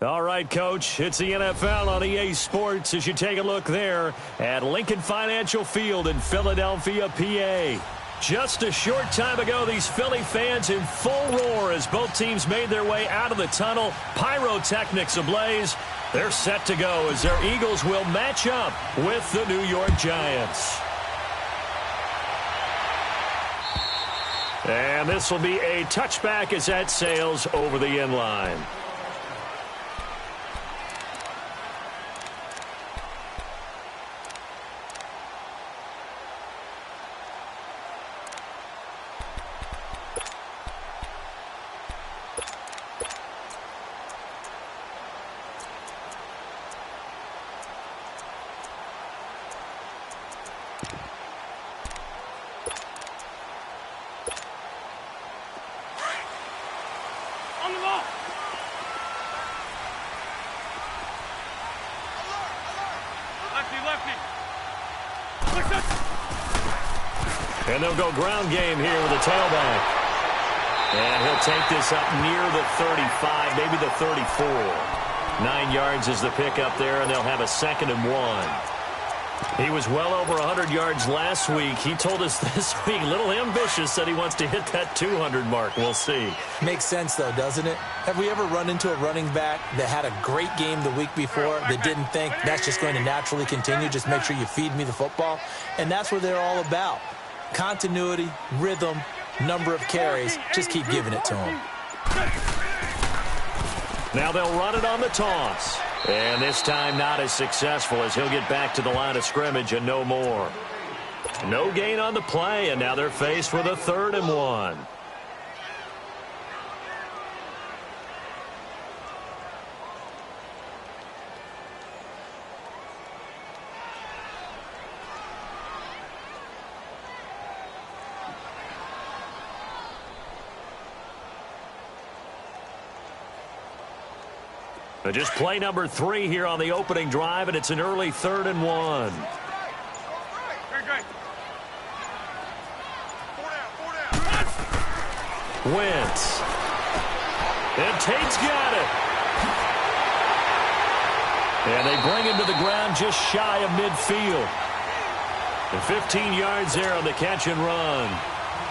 All right, Coach, it's the NFL on EA Sports as you take a look there at Lincoln Financial Field in Philadelphia, PA. Just a short time ago, these Philly fans in full roar as both teams made their way out of the tunnel. Pyrotechnics ablaze. They're set to go as their Eagles will match up with the New York Giants. And this will be a touchback as that sails over the end line. And they'll go ground game here with a tailback. And he'll take this up near the 35, maybe the 34. 9 yards is the pickup there, and they'll have a 2nd and 1. He was well over 100 yards last week. He told us this week, a little ambitious, that he wants to hit that 200 mark. We'll see. Makes sense, though, doesn't it? Have we ever run into a running back that had a great game the week before that didn't think that's just going to naturally continue? Just make sure you feed me the football. And that's what they're all about. Continuity, rhythm, number of carries. Just keep giving it to him. Now they'll run it on the toss. And this time not as successful as he'll get back to the line of scrimmage and no more. No gain on the play, and now they're faced with a 3rd and 1. Just play number 3 here on the opening drive, and it's an early 3rd and 1. Wentz. And Tate's got it. And they bring him to the ground just shy of midfield. And 15 yards there on the catch and run.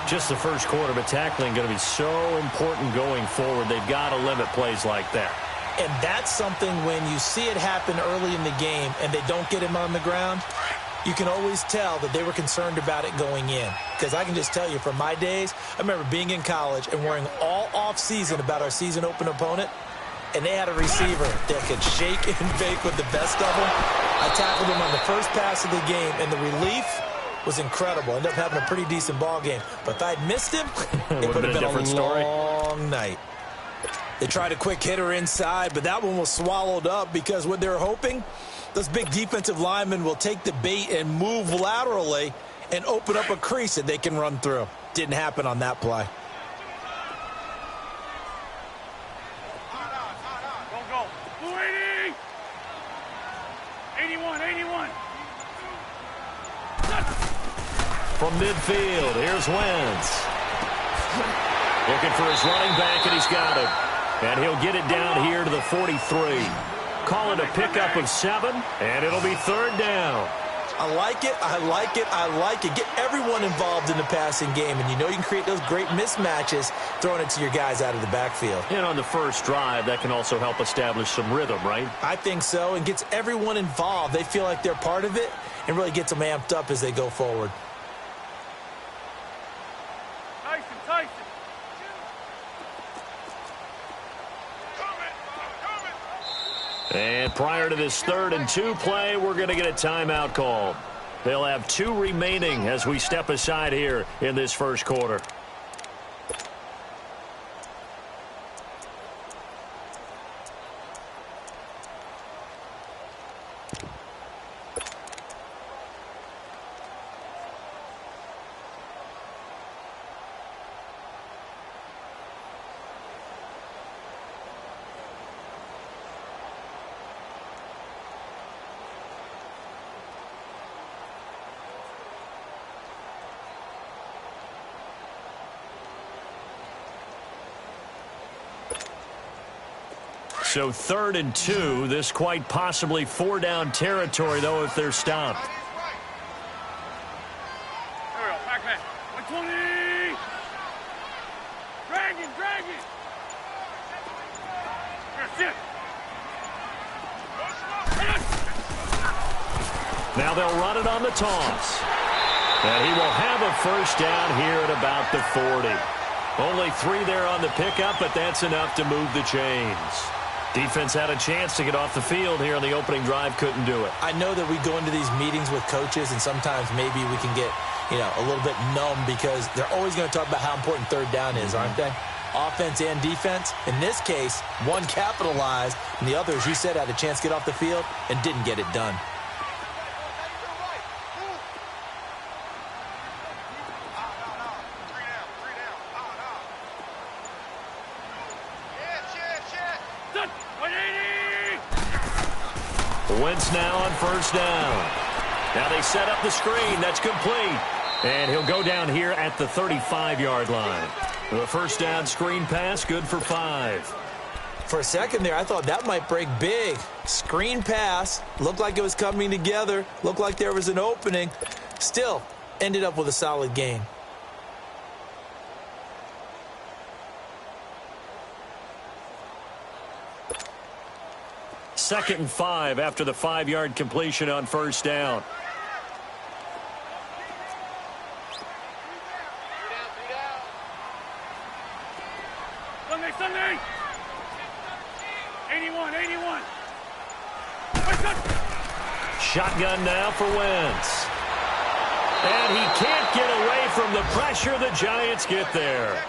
Just the first quarter, but tackling going to be so important going forward. They've got to limit plays like that. And that's something when you see it happen early in the game and they don't get him on the ground, you can always tell that they were concerned about it going in. Because I can just tell you from my days, I remember being in college and worrying all off-season about our season open opponent, and they had a receiver that could shake and bake with the best of them. I tackled him on the first pass of the game, and the relief was incredible. Ended up having a pretty decent ball game. But if I'd missed him, it would have been a long night. They tried a quick hitter inside, but that one was swallowed up because what they're hoping, those big defensive linemen will take the bait and move laterally and open up a crease that they can run through. Didn't happen on that play. Go. 280! 81. From midfield, here's Wentz. Looking for his running back, and he's got it. And he'll get it down here to the 43. Call it a pickup of 7, and it'll be 3rd down. I like it. Get everyone involved in the passing game, and you know you can create those great mismatches throwing it to your guys out of the backfield. And on the first drive, that can also help establish some rhythm, right? I think so, and gets everyone involved. They feel like they're part of it and really gets them amped up as they go forward. Tyson. And prior to this 3rd and 2 play, we're going to get a timeout call. They'll have 2 remaining as we step aside here in this first quarter. So 3rd and 2. This quite possibly 4-down territory, though, if they're stopped. There we go. Back man. 120. Drag it. Here, sit. Now they'll run it on the toss. And he will have a first down here at about the 40. Only 3 there on the pickup, but that's enough to move the chains. Defense had a chance to get off the field here on the opening drive, couldn't do it. I know that we go into these meetings with coaches, and sometimes maybe we can get, a little bit numb because they're always going to talk about how important 3rd down is, aren't they? Offense and defense. In this case, one capitalized, and the other, as you said, had a chance to get off the field and didn't get it done. Wentz now on first down. Now they set up the screen. That's complete. And he'll go down here at the 35-yard line. The first down screen pass, good for 5. For a second there, I thought that might break big. Screen pass. Looked like it was coming together. Looked like there was an opening. Still, ended up with a solid gain. Second and 5 after the 5-yard completion on first down. Sunday. 81. Shotgun now for Wentz. And he can't get away from the pressure. The Giants get there.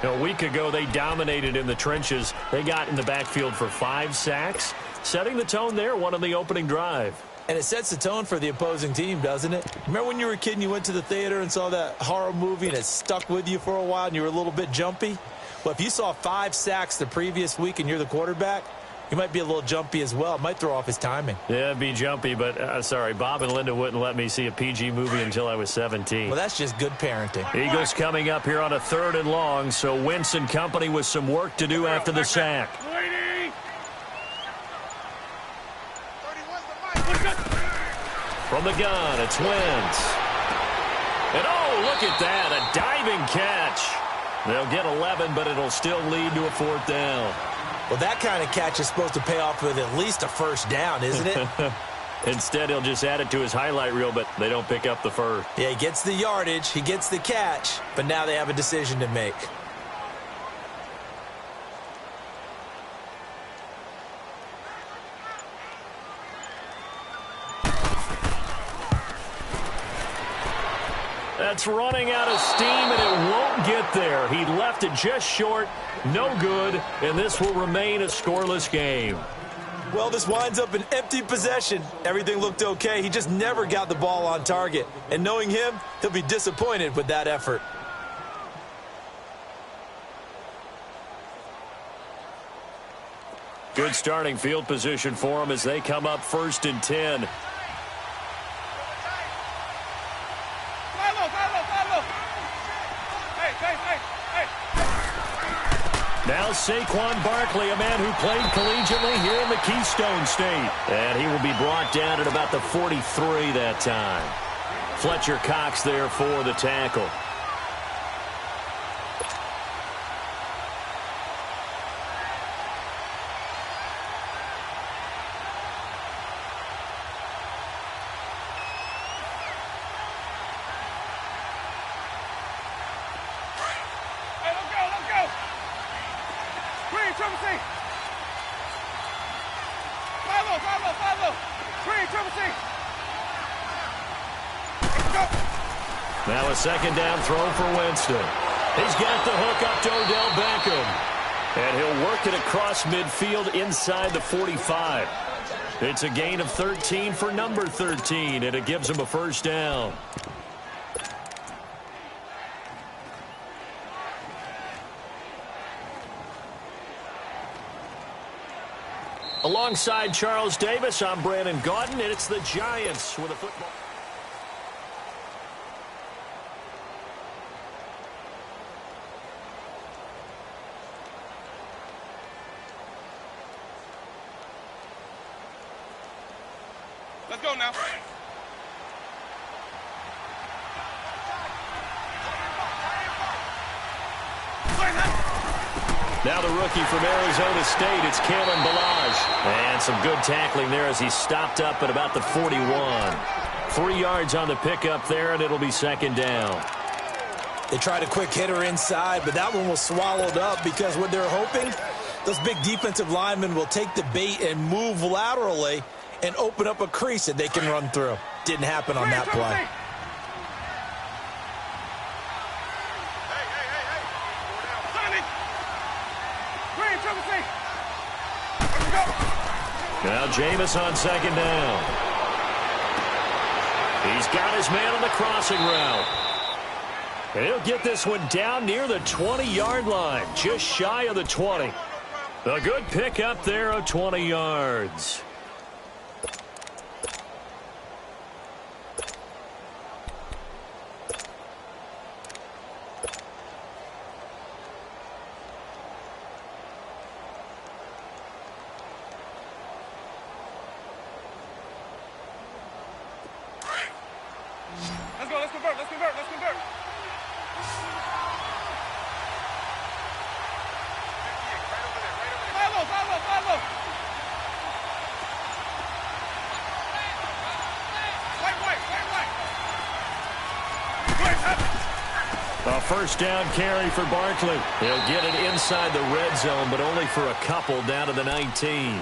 A week ago, they dominated in the trenches. They got in the backfield for 5 sacks. Setting the tone there, one on the opening drive. And it sets the tone for the opposing team, doesn't it? Remember when you were a kid and you went to the theater and saw that horror movie and it stuck with you for a while and you were a little bit jumpy? Well, if you saw 5 sacks the previous week and you're the quarterback, you might be a little jumpy as well. It might throw off his timing. Yeah, it'd be jumpy, but sorry, Bob and Linda wouldn't let me see a PG movie until I was 17. Well, that's just good parenting. Eagles coming up here on a 3rd and long, so Wentz and company with some work to do after the sack. From the gun, it's Wentz. And oh, look at that, a diving catch. They'll get 11, but it'll still lead to a 4th down. Well, that kind of catch is supposed to pay off with at least a first down, isn't it? Instead, he'll just add it to his highlight reel, but they don't pick up the first. Yeah, he gets the yardage, he gets the catch, but now they have a decision to make. That's running out of steam, and it won't get there. He left it just short, no good, and this will remain a scoreless game. Well, this winds up an empty possession. Everything looked okay. He just never got the ball on target. And knowing him, he'll be disappointed with that effort. Good starting field position for him as they come up 1st and 10. Now Saquon Barkley, a man who played collegiately here in the Keystone State. And he will be brought down at about the 43 that time. Fletcher Cox there for the tackle. Now a 2nd down throw for Winston. He's got the hook up to Odell Beckham. And he'll work it across midfield inside the 45. It's a gain of 13 for number 13, and it gives him a first down. Alongside Charles Davis, I'm Brandon Gaudin, and it's the Giants with a football. Let's go now. Now the rookie from Arizona State, it's Kalen Ballage. And some good tackling there as he stopped up at about the 41. 3 yards on the pickup there, and it'll be second down. They tried a quick hitter inside, but that one was swallowed up because what they're hoping, those big defensive linemen will take the bait and move laterally and open up a crease that they can run through. Didn't happen on that play. Now Jameis on second down. He's got his man on the crossing route. And he'll get this one down near the 20-yard line, just shy of the 20. A good pickup there of 20 yards. Let's convert. Follow. A first down carry for Barkley. He'll get it inside the red zone, but only for a couple down to the 19.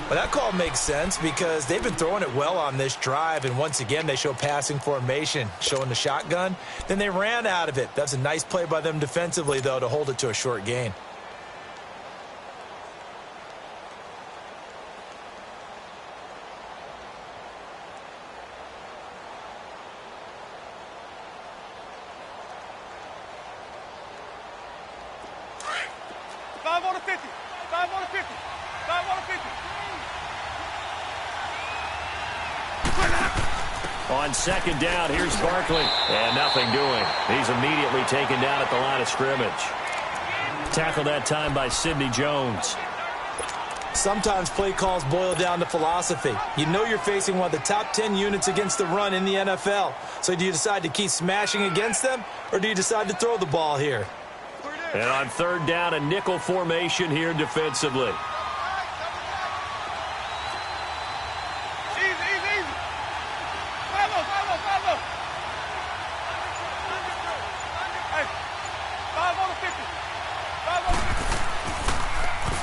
Well, that call makes sense because they've been throwing it well on this drive, and once again they show passing formation, showing the shotgun. Then they ran out of it. That's a nice play by them defensively, though, to hold it to a short gain. On second down, here's Barkley. And nothing doing. He's immediately taken down at the line of scrimmage. Tackled that time by Sidney Jones. Sometimes play calls boil down to philosophy. You know you're facing one of the top 10 units against the run in the NFL. So do you decide to keep smashing against them, or do you decide to throw the ball here? And on third down, a nickel formation here defensively.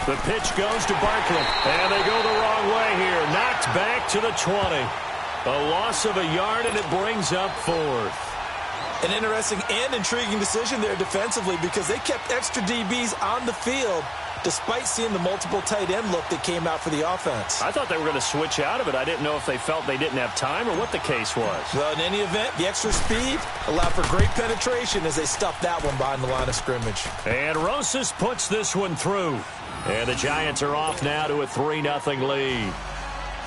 The pitch goes to Barkley, and they go the wrong way here. Knocked back to the 20. A loss of a yard, and it brings up fourth. An interesting and intriguing decision there defensively because they kept extra DBs on the field despite seeing the multiple tight end look that came out for the offense. I thought they were going to switch out of it. I didn't know if they felt they didn't have time or what the case was. Well, in any event, the extra speed allowed for great penetration as they stuffed that one behind the line of scrimmage. And Rosas puts this one through. And the Giants are off now to a 3-0 lead.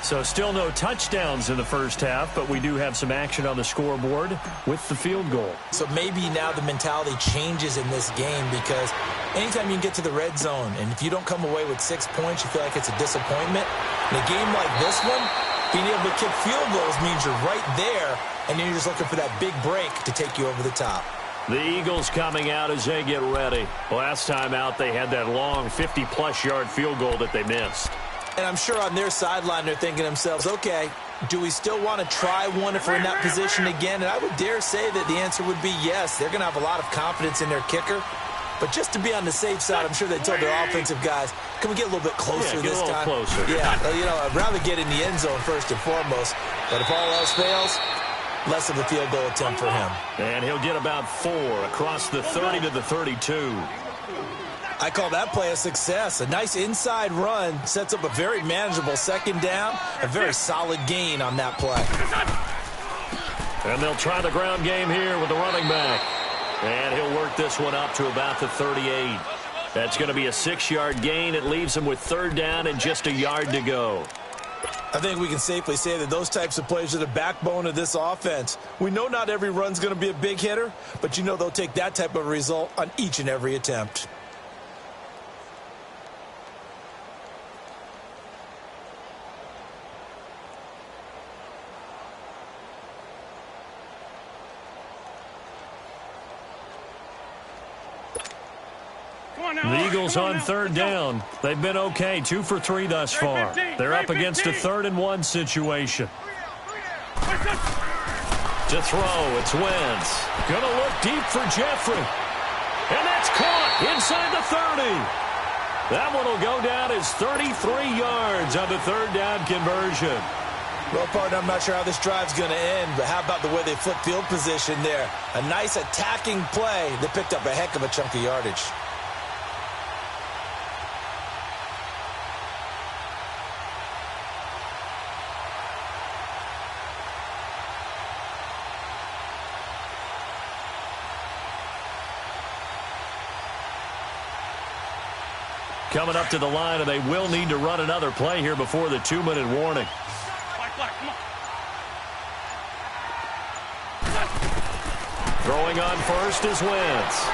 So still no touchdowns in the first half, but we do have some action on the scoreboard with the field goal. So maybe now the mentality changes in this game because anytime you can get to the red zone, and if you don't come away with 6 points, you feel like it's a disappointment. In a game like this one, being able to kick field goals means you're right there, and then you're just looking for that big break to take you over the top. The Eagles coming out as they get ready. Last time out, they had that long 50-plus yard field goal that they missed. And I'm sure on their sideline they're thinking to themselves, okay, do we still want to try one if we're in that position again? And I would dare say that the answer would be yes. They're going to have a lot of confidence in their kicker. But just to be on the safe side, I'm sure they told their offensive guys, can we get a little bit closer this time? Closer. Yeah, I'd rather get in the end zone first and foremost. But if all else fails, less of a field goal attempt for him. And he'll get about 4 across the 30 to the 32. I call that play a success. A nice inside run sets up a very manageable second down, a very solid gain on that play. And they'll try the ground game here with the running back. And he'll work this one up to about the 38. That's going to be a 6-yard gain. It leaves him with third down and just a yard to go. I think we can safely say that those types of plays are the backbone of this offense. We know not every run's going to be a big hitter, but you know they'll take that type of result on each and every attempt. The Eagles on third down. They've been okay, 2 for 3 thus far. They're up against a 3rd-and-1 situation. To throw, it's Wentz. Gonna look deep for Jeffrey. And that's caught inside the 30. That one will go down as 33 yards on the 3rd down conversion. Well, partner, I'm not sure how this drive's going to end, but how about the way they flip field position there? A nice attacking play that picked up a heck of a chunk of yardage. Coming up to the line, and they will need to run another play here before the 2-minute warning. Throwing on first is Wentz.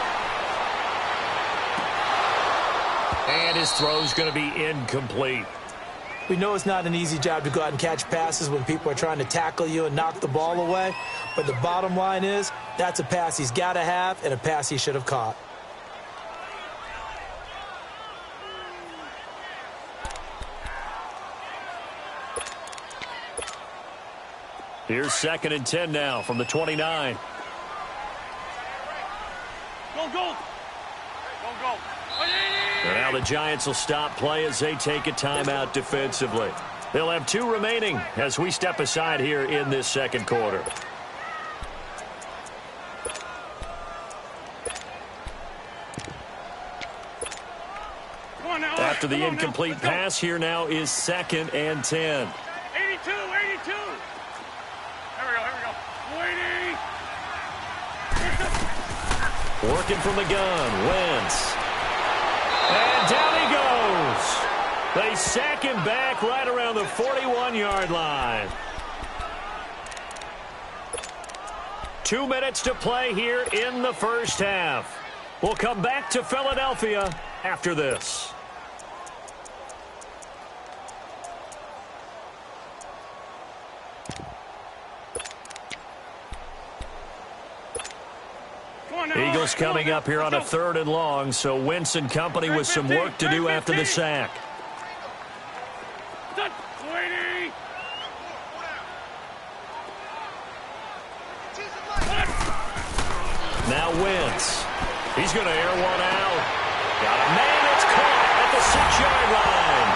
And his throw's going to be incomplete. We know it's not an easy job to go out and catch passes when people are trying to tackle you and knock the ball away. But the bottom line is, that's a pass he's got to have and a pass he should have caught. Here's 2nd and 10 now from the 29. Go. And now the Giants will stop play as they take a timeout defensively. They'll have 2 remaining as we step aside here in this 2nd quarter. After the incomplete pass, here now is 2nd and 10. 82. Here we go. Waiting. Working from the gun, Wentz. And down he goes. They sack him back right around the 41-yard line. 2 minutes to play here in the first half. We'll come back to Philadelphia after this. Eagles coming up here on a 3rd and long, so Wentz and company with some work to do after the sack. Now Wentz. He's going to air one out. Got a man that's caught at the 6-yard line.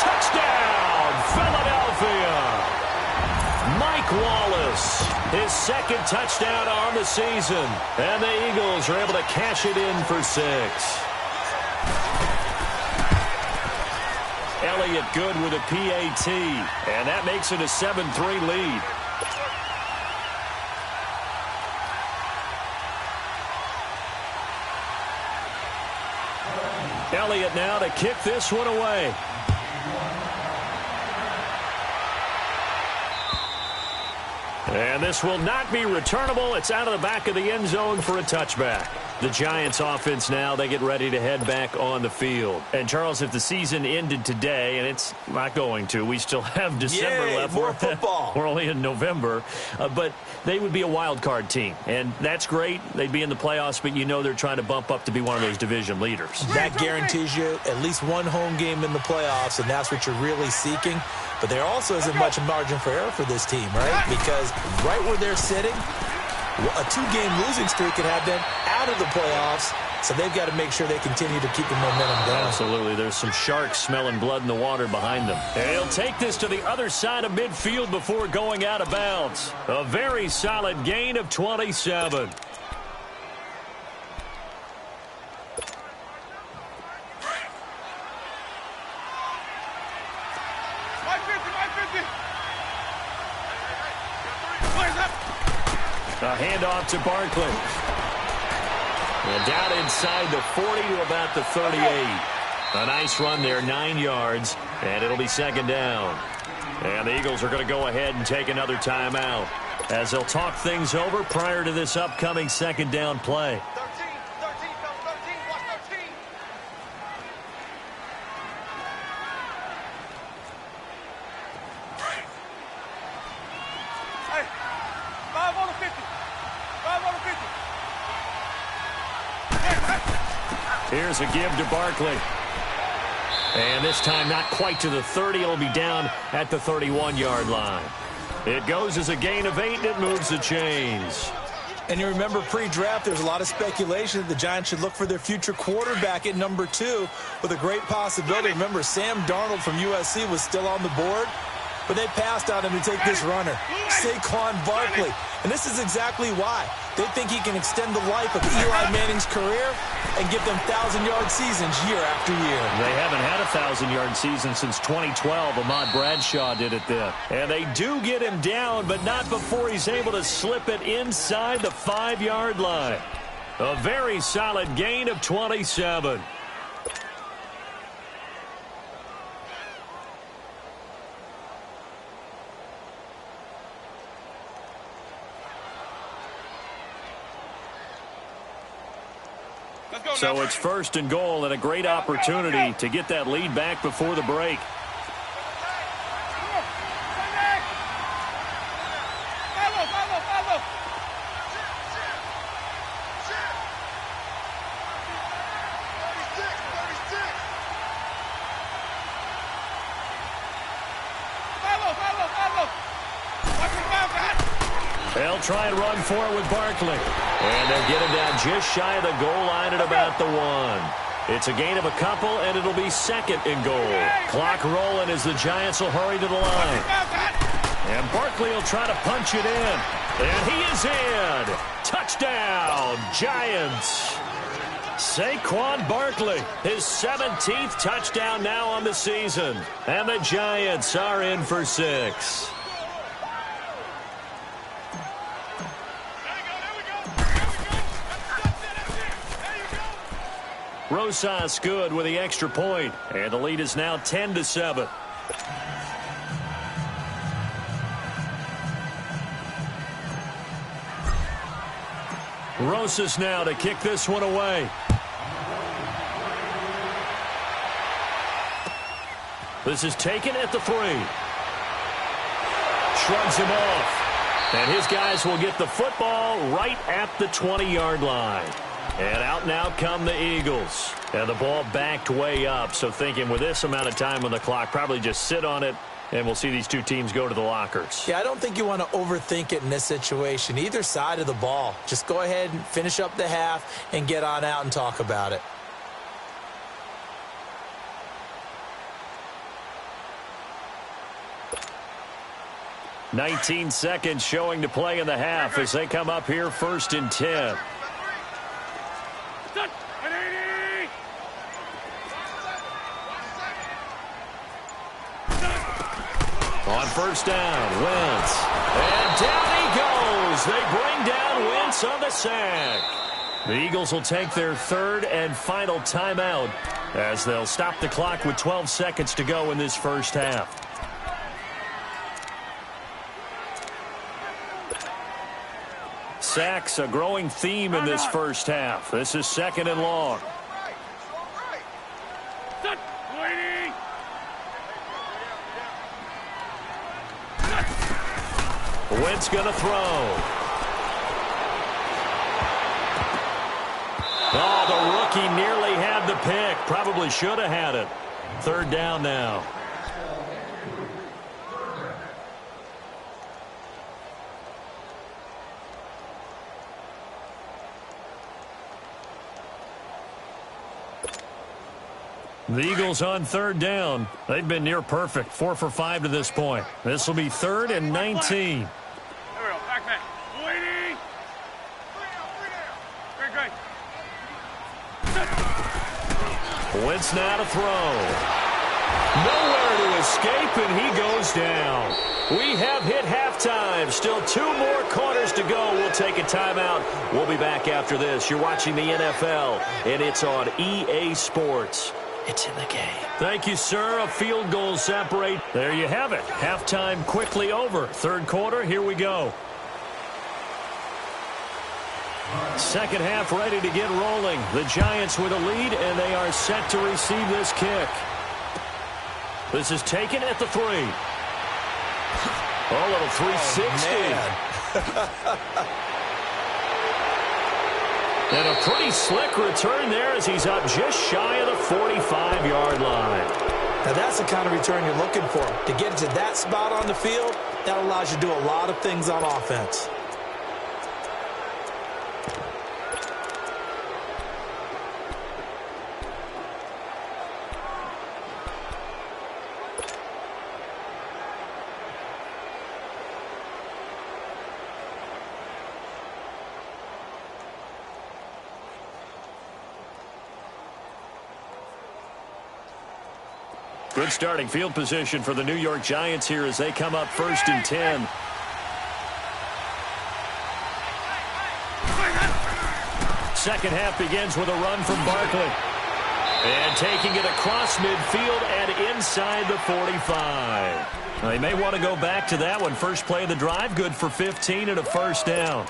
Touchdown, Philadelphia. Mike Wallace, his 2nd touchdown on the season. And the Eagles are able to cash it in for 6. Elliott good with a PAT. And that makes it a 7-3 lead. Elliott now to kick this one away. And this will not be returnable. It's out of the back of the end zone for a touchback. The Giants offense now, they get ready to head back on the field. And, Charles, if the season ended today, and it's not going to, we still have December left. More football. We're only in November. But they would be a wild card team. And that's great. They'd be in the playoffs, but you know they're trying to bump up to be one of those division leaders. That guarantees you at least one home game in the playoffs, and that's what you're really seeking. But there also isn't much margin for error for this team, right? Because right where they're sitting, a 2-game losing streak could have them out of the playoffs, so they've got to make sure they continue to keep the momentum going. Absolutely. There's some sharks smelling blood in the water behind them. And he'll take this to the other side of midfield before going out of bounds. A very solid gain of 27. A handoff to Barkley. And down inside the 40 to about the 38. A nice run there, 9 yards, and it'll be 2nd down. And the Eagles are going to go ahead and take another timeout as they'll talk things over prior to this upcoming 2nd down play. 13, watch 13. Hey, 5 on the 50. 5 on the 50. Hey. Here's a give to Barkley. And this time not quite to the 30. It'll be down at the 31-yard line. It goes as a gain of 8, and it moves the chains. And you remember pre-draft, there's a lot of speculation that the Giants should look for their future quarterback at number 2 with a great possibility. Remember, Sam Darnold from USC was still on the board, but they passed on him to take this runner, Saquon Barkley. And this is exactly why. They think he can extend the life of Eli Manning's career and give them 1,000-yard seasons year after year. They haven't had a 1,000-yard season since 2012. Ahmad Bradshaw did it then. And they do get him down, but not before he's able to slip it inside the 5-yard line. A very solid gain of 27. So it's 1st and goal and a great opportunity to get that lead back before the break. They'll try and run for it with Barkley. And they'll get him down just shy of the goal line at about the 1. It's a gain of a couple, and it'll be 2nd and goal. Clock rolling as the Giants will hurry to the line. And Barkley will try to punch it in. And he is in. Touchdown, Giants. Saquon Barkley, his 17th touchdown now on the season. And the Giants are in for 6. Rosas good with the extra point, and the lead is now 10-7. Rosas now to kick this one away. This is taken at the 3. Shrugs him off, and his guys will get the football right at the 20-yard line. And out now come the Eagles. And the ball backed way up, so thinking with this amount of time on the clock, probably just sit on it, and we'll see these two teams go to the lockers. Yeah, I don't think you want to overthink it in this situation. Either side of the ball. Just go ahead and finish up the half and get on out and talk about it. "19 seconds showing to play in the half as they come up here 1st and 10. On 1st down, Wentz. And down he goes. They bring down Wentz on the sack. The Eagles will take their 3rd and final timeout as they'll stop the clock with 12 seconds to go in this first half. Sacks, a growing theme in this first half. This is 2nd and long. Wentz going to throw. Oh, the rookie nearly had the pick. Probably should have had it. 3rd down now. The Eagles on 3rd down. They've been near perfect. 4 for 5 to this point. This will be 3rd and 19. Wentz now to throw. Nowhere to escape, and he goes down. We have hit halftime. Still 2 more quarters to go. We'll take a timeout. We'll be back after this. You're watching the NFL, and it's on EA Sports. It's in the game. Thank you, sir. A field goal separate. There you have it. Halftime quickly over. 3rd quarter, here we go. Second half ready to get rolling. The Giants with a lead, and they are set to receive this kick. This is taken at the 3. Oh, a little 360. And a pretty slick return there as he's up just shy of the 45-yard line. Now that's the kind of return you're looking for. To get to that spot on the field, that allows you to do a lot of things on offense. Good starting field position for the New York Giants here as they come up 1st and 10. Second half begins with a run from Barkley. And taking it across midfield and inside the 45. Now, they may want to go back to that one. First play of the drive, good for 15 and a first down.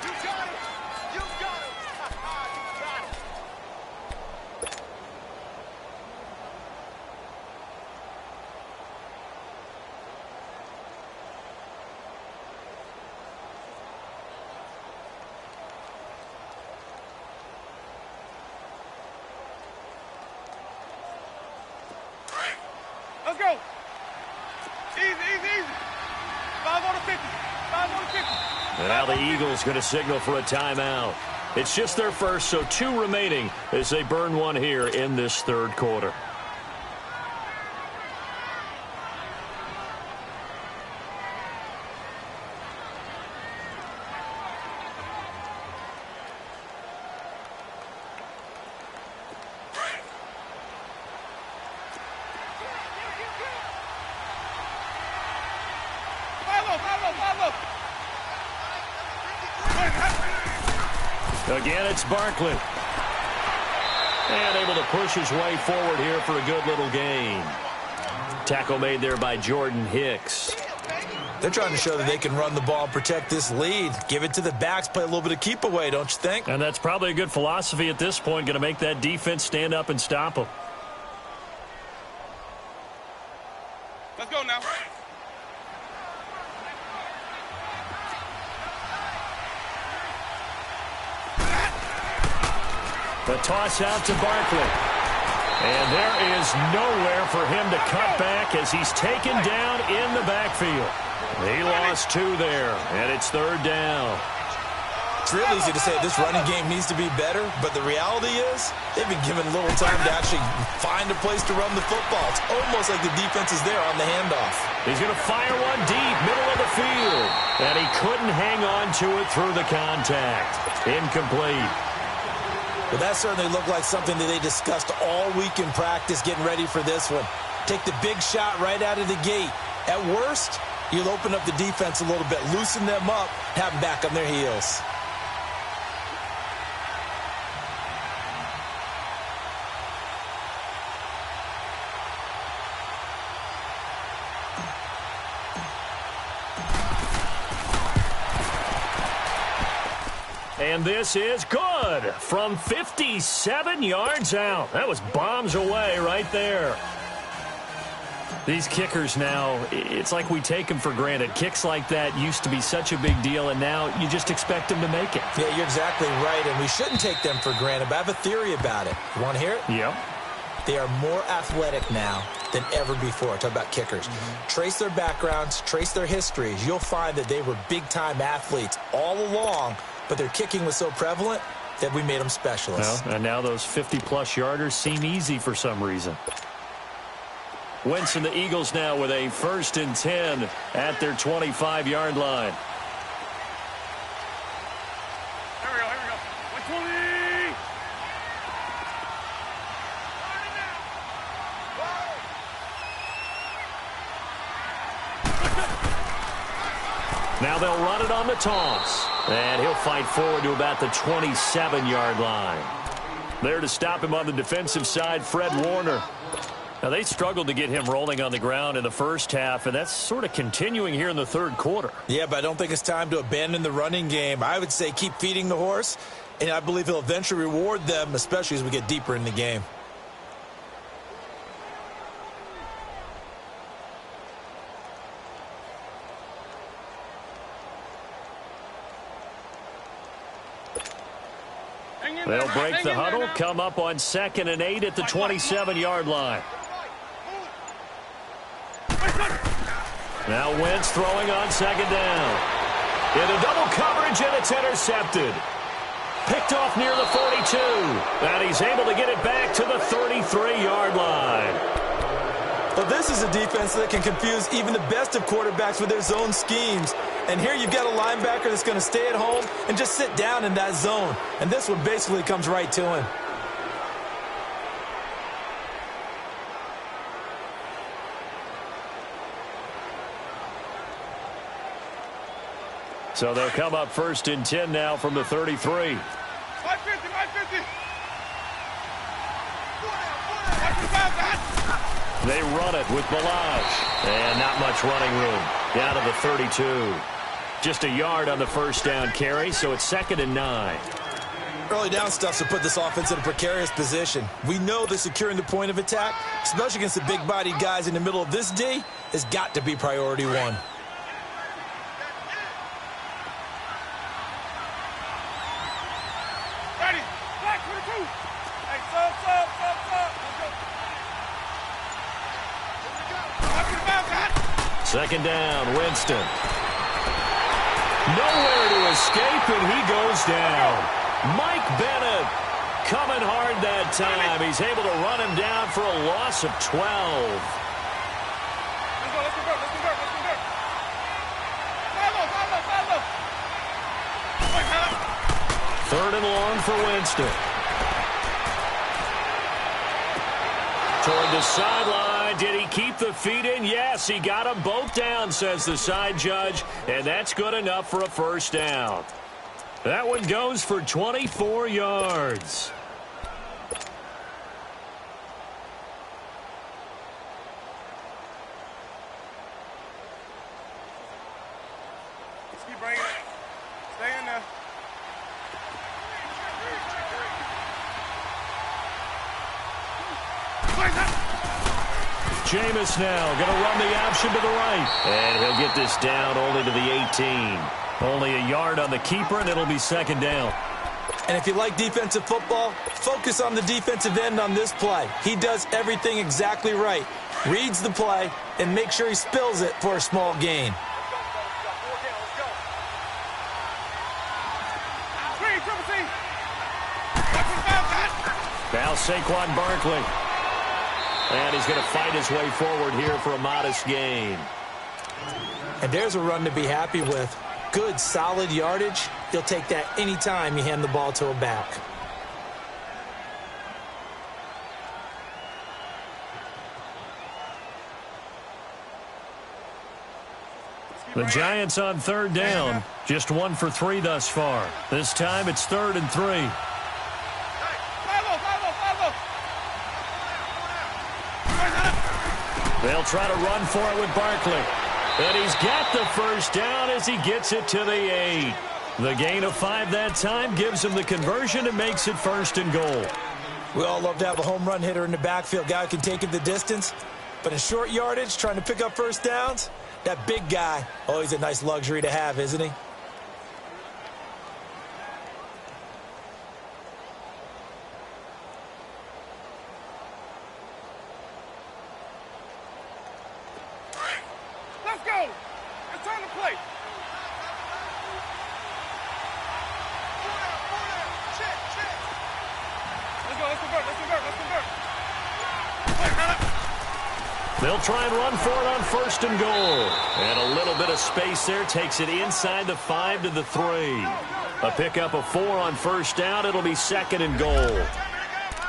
Let's go. Easy, easy, easy. 5 on the 50. 5 on the 50. And now the Eagles going to signal for a timeout. It's just their first, so 2 remaining as they burn one here in this third quarter. Again, it's Barkley. And able to push his way forward here for a good little gain. Tackle made there by Jordan Hicks. They're trying to show that they can run the ball and protect this lead. Give it to the backs, play a little bit of keep away, don't you think? And that's probably a good philosophy at this point, going to make that defense stand up and stop them. Let's go now. The toss out to Barkley. And there is nowhere for him to cut back as he's taken down in the backfield. He lost 2 there, and it's 3rd down. It's real easy to say this running game needs to be better, but the reality is they've been given little time to actually find a place to run the football. It's almost like the defense is there on the handoff. He's going to fire one deep, middle of the field. And he couldn't hang on to it through the contact. Incomplete. But that certainly looked like something that they discussed all week in practice getting ready for this one. Take the big shot right out of the gate. At worst, you'll open up the defense a little bit, loosen them up, have them back on their heels. And this is good from 57 yards out. That was bombs away right there. These kickers now, it's like we take them for granted. Kicks like that used to be such a big deal, and now you just expect them to make it. Yeah, you're exactly right, and we shouldn't take them for granted, but I have a theory about it. You want to hear it? Yep. They are more athletic now than ever before. Talk about kickers. Trace their backgrounds, trace their histories. You'll find that they were big-time athletes all along, but their kicking was so prevalent that we made them specialists. Well, and now those 50-plus yarders seem easy for some reason. Wentz and the Eagles now with a 1st and 10 at their 25-yard line. Here we go, here we go. 120! Now they'll run it on the toss. And he'll fight forward to about the 27-yard line. There to stop him on the defensive side, Fred Warner. Now, they struggled to get him rolling on the ground in the first half, and that's sort of continuing here in the third quarter. Yeah, but I don't think it's time to abandon the running game. I would say keep feeding the horse, and I believe he'll eventually reward them, especially as we get deeper in the game. They'll break the huddle, come up on 2nd and 8 at the 27-yard line. Now Wentz throwing on 2nd down. Into double coverage, and it's intercepted. Picked off near the 42. And he's able to get it back to the 33-yard line. Well, this is a defense that can confuse even the best of quarterbacks with their zone schemes. And here you've got a linebacker that's going to stay at home and just sit down in that zone. And this one basically comes right to him. So they'll come up 1st and 10 now from the 33. 550. They run it with Balaj. And not much running room. Down to the 32. Just a yard on the 1st down carry, so it's 2nd and 9. Early down stuff to put this offense in a precarious position. We know that securing the point of attack, especially against the big-bodied guys in the middle of this D, has got to be priority one. Ready. Black 22. Hey, sub. Let's go. 2nd down, Winston. Nowhere to escape, and he goes down. Mike Bennett coming hard that time. He's able to run him down for a loss of 12. Let's convert. 3rd and long for Winston. Toward the sideline. Did he keep the feet in? Yes, he got them both down, says the side judge, and that's good enough for a 1st down. That one goes for 24 yards. Let's keep bringing it. Stay in there. Jameis now going to run the option to the right. And he'll get this down only to the 18. Only a yard on the keeper, and it'll be 2nd down. And if you like defensive football, focus on the defensive end on this play. He does everything exactly right. Reads the play and makes sure he spills it for a small gain. Now Saquon Barkley. And he's going to fight his way forward here for a modest gain. And there's a run to be happy with. Good, solid yardage. You'll take that anytime you hand the ball to a back. The Giants on 3rd down. Just 1 for 3 thus far. This time it's 3rd and 3. They'll try to run for it with Barkley. And he's got the 1st down as he gets it to the 8. The gain of 5 that time gives him the conversion and makes it 1st and goal. We all love to have a home run hitter in the backfield. Guy who can take it the distance. But in short yardage, trying to pick up 1st downs, that big guy, always a nice luxury to have, isn't he? Let's go. It's time to play. Let's convert. They'll try and run for it on 1st and goal. And a little bit of space there takes it inside the 5 to the 3. A pickup of 4 on 1st down. It'll be 2nd and goal.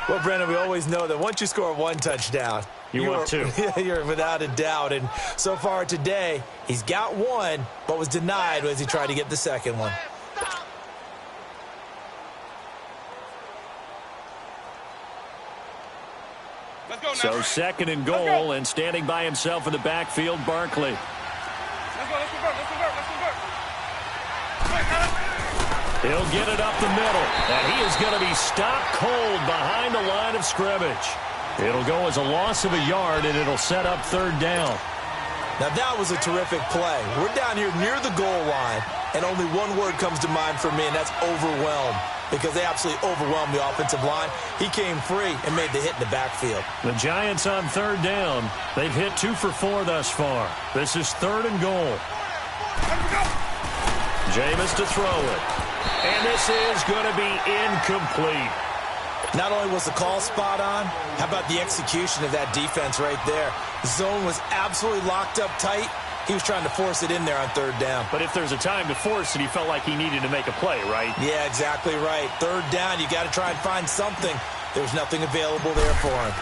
Well, Brandon, we always know that once you score 1 touchdown, you want 2. You're without a doubt. And so far today, he's got 1, but was denied as he tried to get the 2nd one. So 2nd and goal, and standing by himself in the backfield, Barkley. Let's convert. He'll get it up the middle, and he is going to be stopped cold behind the line of scrimmage. It'll go as a loss of a yard, and it'll set up 3rd down. Now that was a terrific play. We're down here near the goal line, and only one word comes to mind for me, and that's overwhelmed. because they absolutely overwhelmed the offensive line. He came free and made the hit in the backfield. The Giants on third down. They've hit 2 for 4 thus far. This is 3rd and goal. Jameis to throw it. And this is going to be incomplete. Not only was the call spot on, how about the execution of that defense right there? The zone was absolutely locked up tight. He was trying to force it in there on 3rd down. But if there's a time to force it, he felt like he needed to make a play, right? Yeah, exactly right. 3rd down, you got to try and find something. There's nothing available there for him.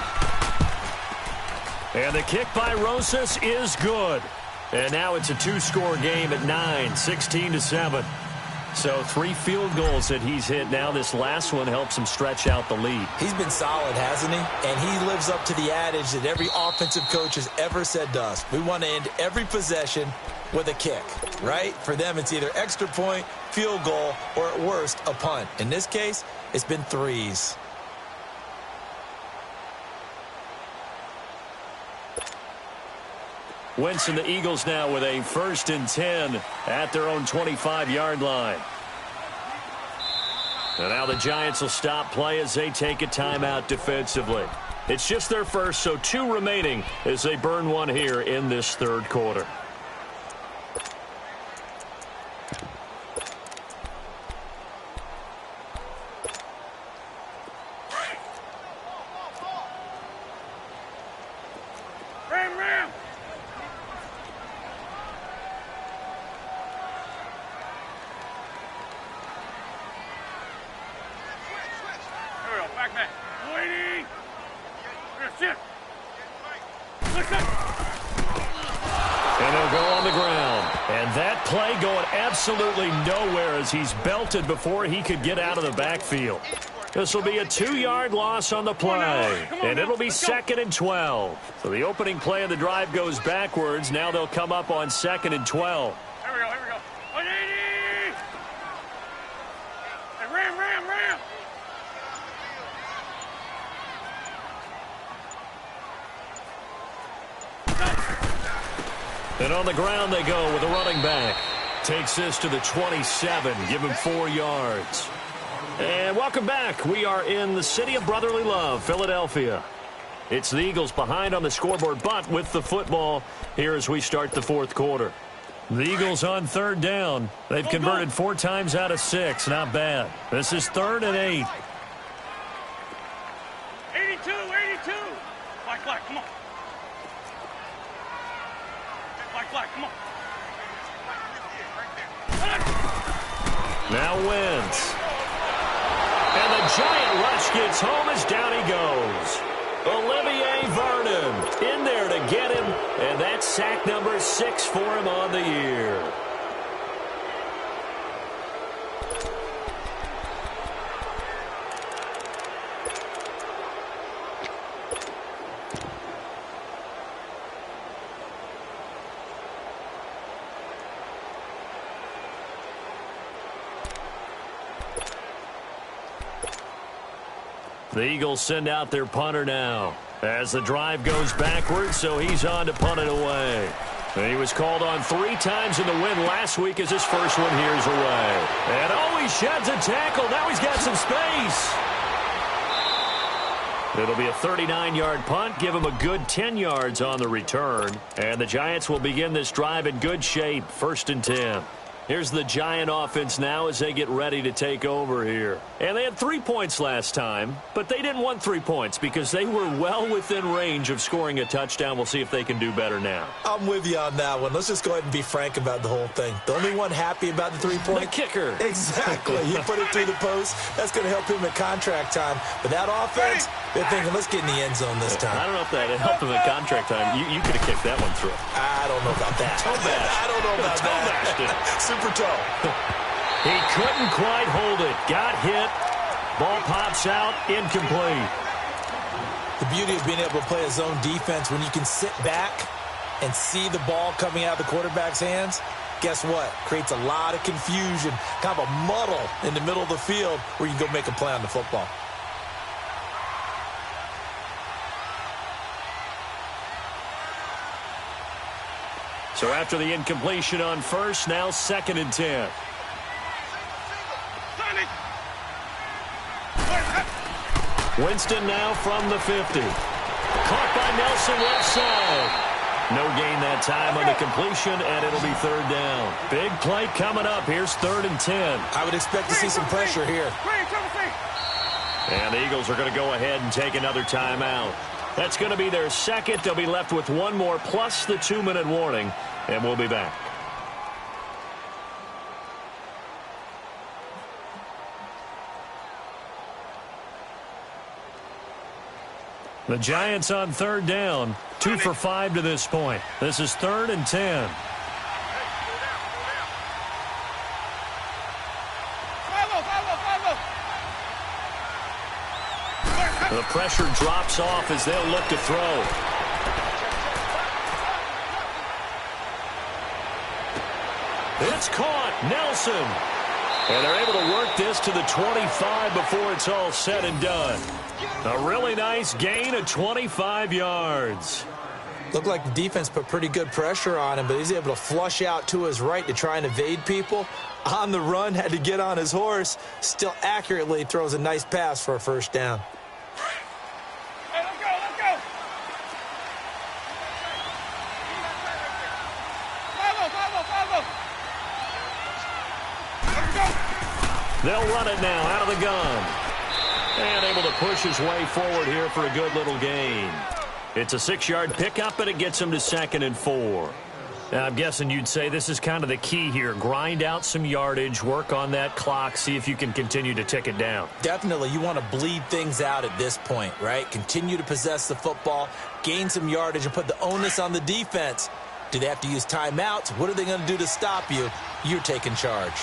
And the kick by Rosas is good. And now it's a 2-score game at 9, 16-7. So 3 field goals that he's hit. Now this last one helps him stretch out the lead. He's been solid, hasn't he? And he lives up to the adage that every offensive coach has ever said to us. We want to end every possession with a kick, right? For them, it's either extra point, field goal, or at worst, a punt. In this case, it's been 3s. Wentz and the Eagles now with a 1st and 10 at their own 25-yard line. And now the Giants will stop play as they take a timeout defensively. It's just their first, so 2 remaining as they burn one here in this 3rd quarter. Absolutely nowhere as he's belted before he could get out of the backfield. This will be a 2-yard loss on the play, and it'll be 2nd and 12. So the opening play of the drive goes backwards. Now they'll come up on 2nd and 12. Here we go, here we go. 180! Hey, ram! And on the ground they go with a running back. Takes this to the 27, give him 4 yards. And welcome back. We are in the city of brotherly love, Philadelphia. It's the Eagles behind on the scoreboard, but with the football here as we start the 4th quarter. The Eagles on 3rd down. They've converted 4 times out of 6. Not bad. This is 3rd and 8. 82! Flag, come on. Flag, come on. Now Wentz. And the giant rush gets home as down he goes. Olivier Vernon in there to get him, and that's sack number 6 for him on the year. The Eagles send out their punter now as the drive goes backwards, so he's on to punt it away. And he was called on 3 times in the win last week as his first one here's away. And he sheds a tackle. Now he's got some space. It'll be a 39-yard punt, give him a good 10 yards on the return. And the Giants will begin this drive in good shape, 1st and 10. Here's the Giant offense now as they get ready to take over here. And they had 3 points last time, but they didn't want 3 points because they were well within range of scoring a touchdown. We'll see if they can do better now. I'm with you on that one. Let's just go ahead and be frank about the whole thing. The only one happy about the 3-point? The kicker. Exactly. You put it through the post. That's going to help him at contract time. But that offense, they're thinking, let's get in the end zone this time. I don't know if that helped him at contract time. You could have kicked that one through. I don't know about that. Toe bash. I don't know about that. Super toe. He couldn't quite hold it. Got hit. Ball pops out. Incomplete. The beauty of being able to play a zone defense when you can sit back and see the ball coming out of the quarterback's hands, guess what? Creates a lot of confusion, kind of a muddle in the middle of the field where you can go make a play on the football. So after the incompletion on first, now 2nd and 10. Winston now from the 50. Caught by Nelson left side. No gain that time on the completion, and it'll be third down. Big play coming up. Here's 3rd and 10. I would expect to see some pressure here. And the Eagles are going to go ahead and take another timeout. That's going to be their second. They'll be left with one more plus the 2-minute warning, and we'll be back. The Giants on 3rd down, 2 for 5 to this point. This is 3rd and 10. The pressure drops off as they'll look to throw. It's caught. Nelson. And they're able to work this to the 25 before it's all said and done. A really nice gain of 25 yards. Looked like the defense put pretty good pressure on him, but he's able to flush out to his right to try and evade people. On the run, had to get on his horse. Still accurately throws a nice pass for a first down. Hey, let's go, let's go. They'll run it now out of the gun. And able to push his way forward here for a good little gain. It's a 6-yard pickup, and it gets him to 2nd and 4. Now, I'm guessing you'd say this is kind of the key here. Grind out some yardage, work on that clock, see if you can continue to tick it down. Definitely, you want to bleed things out at this point, right? Continue to possess the football, gain some yardage, and put the onus on the defense. Do they have to use timeouts? What are they going to do to stop you? You're taking charge.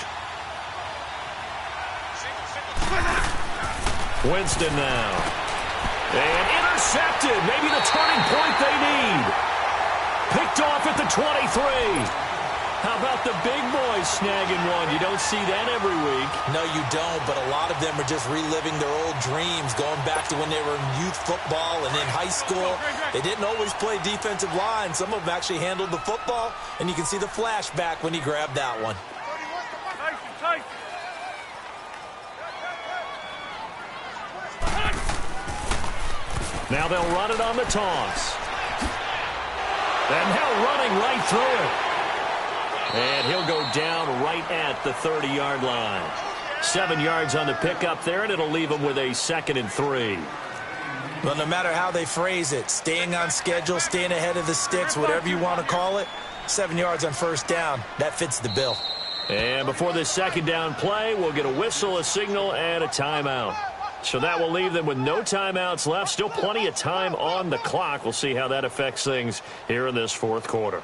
Winston now. And intercepted. Maybe the turning point they need. Picked off at the 23. How about the big boys snagging one? You don't see that every week. No, you don't, but a lot of them are just reliving their old dreams, going back to when they were in youth football and in high school. They didn't always play defensive line. Some of them actually handled the football, and you can see the flashback when he grabbed that one. Now they'll run it on the toss. And now running right through it. And he'll go down right at the 30-yard line. 7 yards on the pickup there, and it'll leave him with a 2nd and 3. Well, no matter how they phrase it, staying on schedule, staying ahead of the sticks, whatever you want to call it, 7 yards on first down, that fits the bill. And before this 2nd down play, we'll get a whistle, a signal, and a timeout. So that will leave them with no timeouts left. Still plenty of time on the clock. We'll see how that affects things here in this 4th quarter.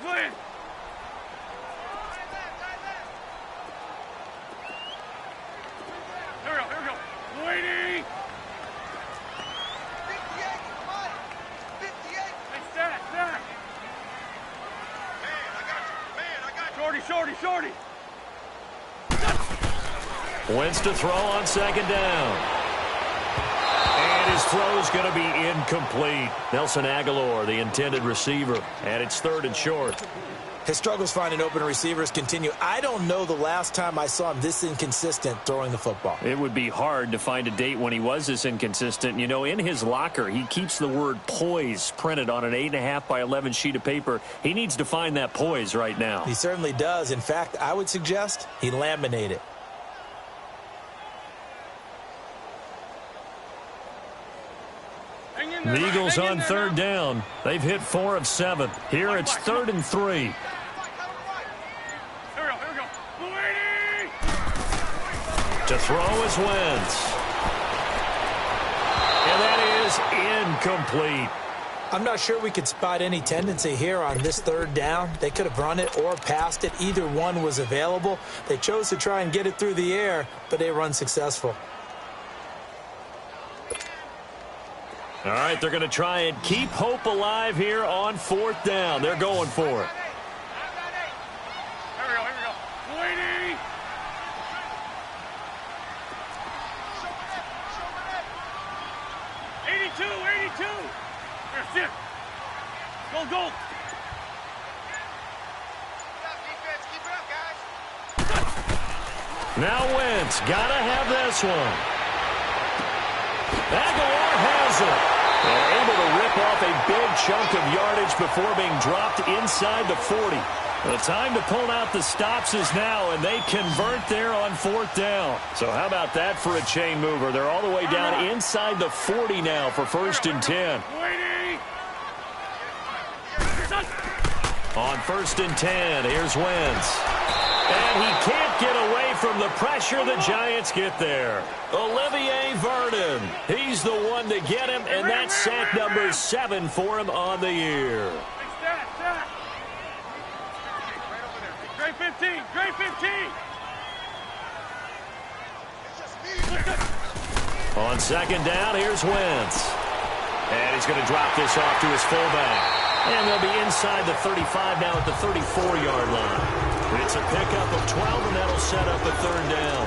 Liz. Here we go. Waiting. 58. Hey, stack. Man, I got you. Shorty. Wentz to throw on 2nd down. And his throw is going to be incomplete. Nelson Aguilar, the intended receiver, and it's 3rd and short. His struggles finding open receivers continue. I don't know the last time I saw him this inconsistent throwing the football. It would be hard to find a date when he was this inconsistent. You know, in his locker, he keeps the word poise printed on an 8.5 by 11 sheet of paper. He needs to find that poise right now. He certainly does. In fact, I would suggest he laminate it. The Eagles on 3rd down. They've hit 4 of 7. Here it's 3rd and 3. Here we go. Waiting. To throw is Wentz. And that is incomplete. I'm not sure we could spot any tendency here on this 3rd down. They could have run it or passed it. Either one was available. They chose to try and get it through the air, but they were unsuccessful. All right, they're going to try and keep hope alive here on 4th down. They're going for it. Here we go. Waiting. 82, 82. That's it. Go, go. Keep it up, guys. Now Wentz, gotta have this one. Aguilar has it. And able to rip off a big chunk of yardage before being dropped inside the 40. The time to pull out the stops is now, and they convert there on 4th down. So how about that for a chain mover? They're all the way down inside the 40 now for 1st and 10. On 1st and 10, here's Wentz. And he can't get away from the pressure the Giants get there. Olivier Vernon, he's the one to get him, and that's sack number 7 for him on the year. Great 15, great 15. On 2nd down, here's Wentz. And he's going to drop this off to his fullback. And they'll be inside the 35 now at the 34-yard line. It's a pickup of 12, and that'll set up a 3rd down.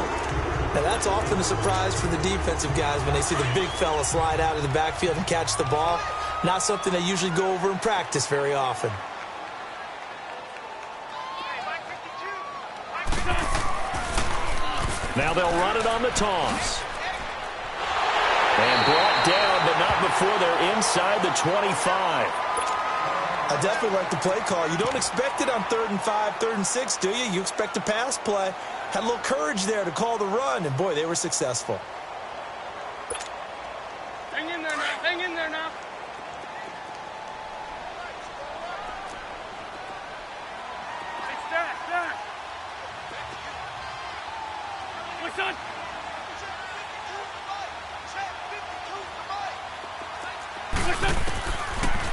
Now, that's often a surprise for the defensive guys when they see the big fella slide out of the backfield and catch the ball. Not something they usually go over in practice very often. Now they'll run it on the toss. And brought down, but not before they're inside the 25. I definitely like the play call. You don't expect it on 3rd and 5, 3rd and 6, do you? You expect a pass play. Had a little courage there to call the run, and boy, they were successful. Hang in there now. Hang in there now. Hey, stack. What's on?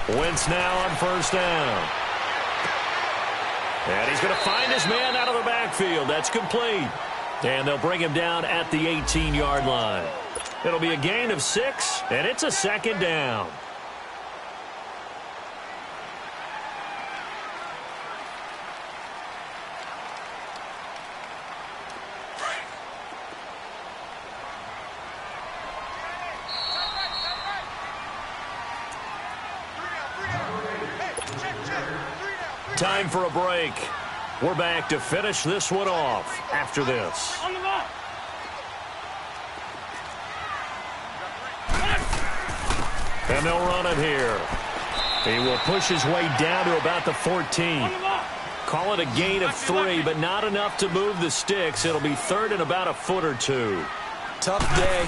Wentz now on 1st down. And he's going to find his man out of the backfield. That's complete. And they'll bring him down at the 18-yard line. It'll be a gain of 6, and it's a 2nd down. Time for a break. We're back to finish this one off after this. On the ball. And they'll run it here. He will push his way down to about the 14. Call it a gain of 3, but not enough to move the sticks. It'll be 3rd and about a foot or 2. Tough day,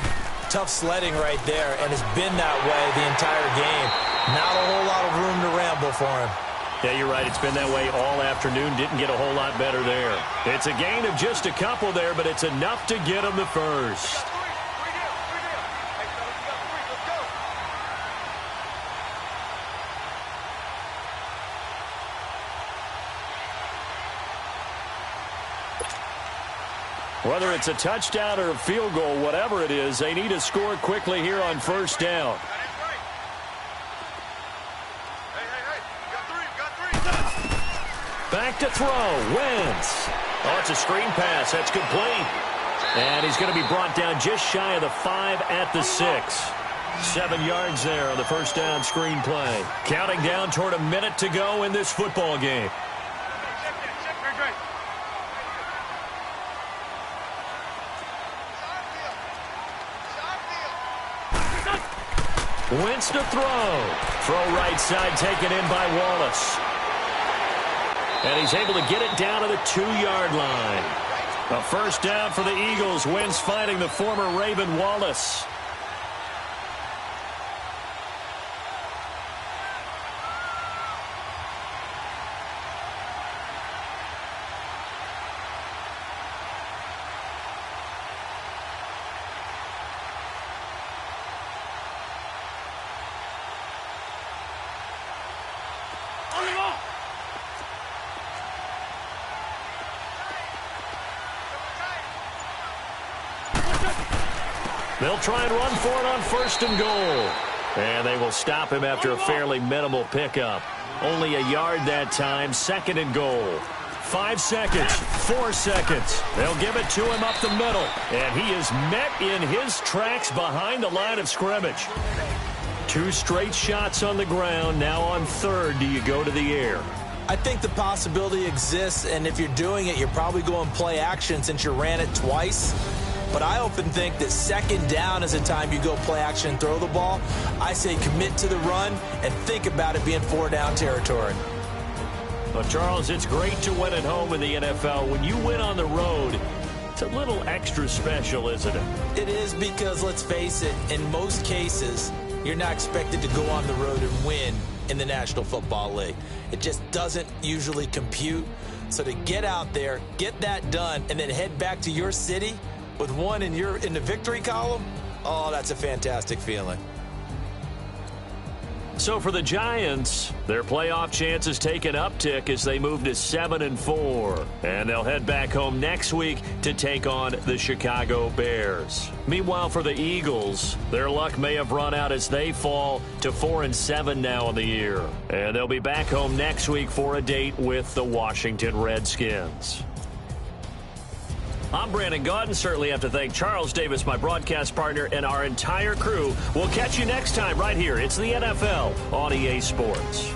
tough sledding right there, and it's been that way the entire game. Not a whole lot of room to ramble for him. Yeah, you're right. It's been that way all afternoon. Didn't get a whole lot better there. It's a gain of just a couple there, but it's enough to get him the first. Whether it's a touchdown or a field goal, whatever it is, they need to score quickly here on 1st down. Back to throw. Wentz. Oh, it's a screen pass. That's complete. And he's going to be brought down just shy of the 5 at the 6. 7 yards there on the 1st down screen play. Counting down toward a minute to go in this football game. Wentz to throw. Throw right side taken in by Wallace. And he's able to get it down to the 2-yard line. A 1st down for the Eagles. Wentz finding the former Raven Wallace. They'll try and run for it on 1st and goal. And they will stop him after a fairly minimal pickup. Only a yard that time, 2nd and goal. 5 seconds, 4 seconds. They'll give it to him up the middle. And he is met in his tracks behind the line of scrimmage. 2 straight shots on the ground. Now on third, do you go to the air? I think the possibility exists, and if you're doing it, you're probably going play action since you ran it twice. But I often think that second down is the time you go play action and throw the ball. I say commit to the run and think about it being 4-down territory. Well, Charles, it's great to win at home in the NFL. When you win on the road, it's a little extra special, isn't it? It is because, let's face it, in most cases, you're not expected to go on the road and win in the National Football League. It just doesn't usually compute. So to get out there, get that done, and then head back to your city with one in the victory column, oh, that's a fantastic feeling. So for the Giants, their playoff chances take an uptick as they move to 7-4. And they'll head back home next week to take on the Chicago Bears. Meanwhile, for the Eagles, their luck may have run out as they fall to 4-7 now in the year. And they'll be back home next week for a date with the Washington Redskins. I'm Brandon Gaudin. Certainly have to thank Charles Davis, my broadcast partner, and our entire crew. We'll catch you next time right here. It's the NFL on EA Sports.